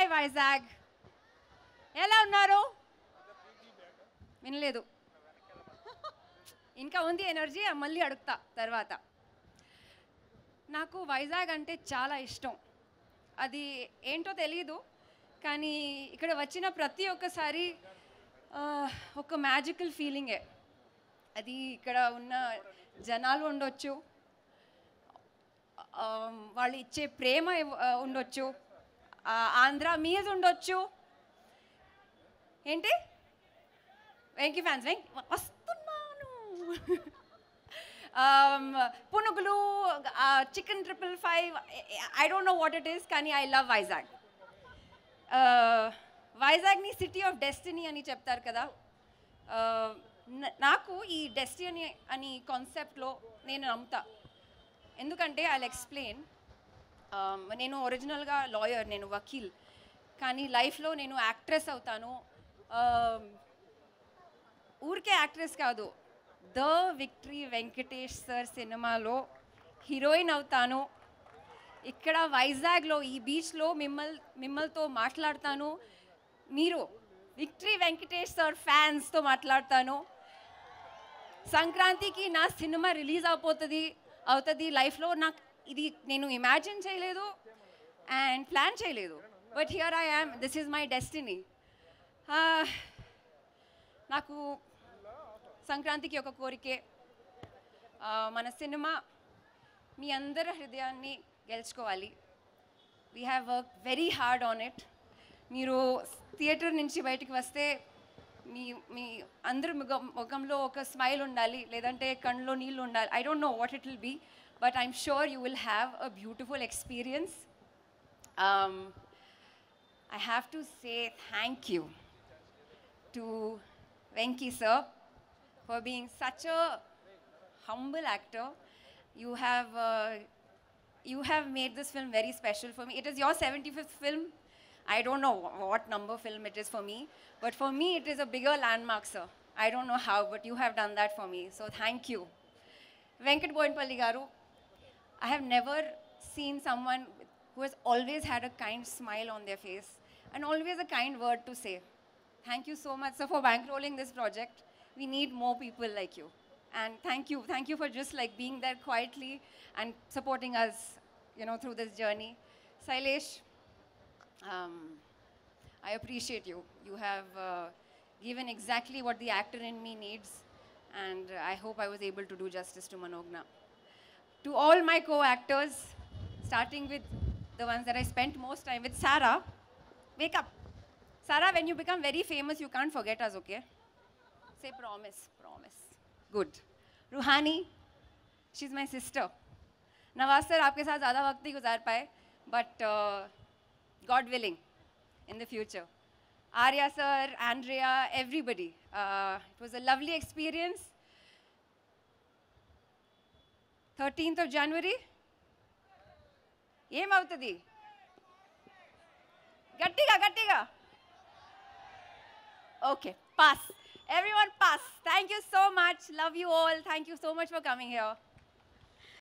Hi Vizag, ఎలా ఉన్నారు? వినలేదు, ఇంకా ఉంది ఎనర్జీ, మళ్ళీ అడుగుతా తర్వాత. నాకు వైజాగ్ అంటే చాలా ఇష్టం. అది ఏంటో తెలీదు, కానీ ఇక్కడ వచ్చిన ప్రతి ఒక్కసారి ఒక మ్యాజికల్ ఫీలింగే. అది ఇక్కడ ఉన్న జనాలు ఉండొచ్చు, వాళ్ళు ఇచ్చే ప్రేమ ఉండొచ్చు, ఆంధ్ర మీద ఉండొచ్చు. ఏంటి వెంకీ ఫ్యాన్స్ వస్తున్నాను. పునుగులు, chicken 555, I don't know what it is, కానీ ఐ లవ్ వైజాగ్. వైజాగ్ని సిటీ ఆఫ్ డెస్టినీ అని చెప్తారు కదా. నాకు ఈ డెస్టినీ అని కాన్సెప్ట్లో నేను నమ్ముతా. ఎందుకంటే ఐ ఎక్స్ప్లెయిన్. నేను ఒరిజినల్గా లాయర్, నేను వకీల్, కానీ లైఫ్లో నేను యాక్ట్రెస్ అవుతాను. ఊరికే యాక్ట్రెస్ కాదు, ద విక్టరీ వెంకటేష్ సార్ సినిమాలో హీరోయిన్ అవుతాను. ఇక్కడ వైజాగ్లో ఈ బీచ్లో మిమ్మల్తో మాట్లాడతాను. మీరు విక్టరీ వెంకటేష్ సార్ ఫ్యాన్స్తో మాట్లాడతాను. సంక్రాంతికి నా సినిమా రిలీజ్ అవుతుంది లైఫ్లో. నాకు ఇది నేను ఇమాజిన్ చేయలేదు అండ్ ప్లాన్ చేయలేదు, but here I am, this is my destiny. నాకు సంక్రాంతికి ఒక కోరికే, మన సినిమా మీ అందరి హృదయాన్ని గెలుచుకోవాలి. We have work very hard on it. మీరు థియేటర్ నుంచి బయటికి వస్తే మీ అందరి ముఖంలో ఒక స్మైల్ ఉండాలి, లేదంటే కళ్ళలో నీళ్ళు ఉండాలి. I don't know what it will be, but I'm sure you will have a beautiful experience. I have to say thank you to Venki sir for being such a humble actor. You have made this film very special for me. It is your 75th film. I don't know what number film it is for me, but for me it is a bigger landmark, sir. I don't know how, but you have done that for me. So thank you. Venkat Boinpalli garu, I have never seen someone who has always had a kind smile on their face and always a kind word to say. Thank you so much, sir, for bankrolling this project. We need more people like you. And thank you for just like being there quietly and supporting us, through this journey. Sailesh, I appreciate you. You have given exactly what the actor in me needs, and I hope I was able to do justice to Manogna. To all my co-actors, starting with the ones that I spent most time with, Sarah, wake up. Sarah, when you become very famous, you can't forget us, okay? Say promise. Good. Ruhani, she's my sister. Nawaz sir, आपके साथ ज़्यादा वक्त नहीं गुजार पाए, but God willing, in the future. Arya sir, Andrea, everybody. It was a lovely experience. 13th of January. ఏం అవుతుంది? గట్టిగా. Okay, pass. Everyone pass. Thank you so much. Love you all. Thank you so much for coming here.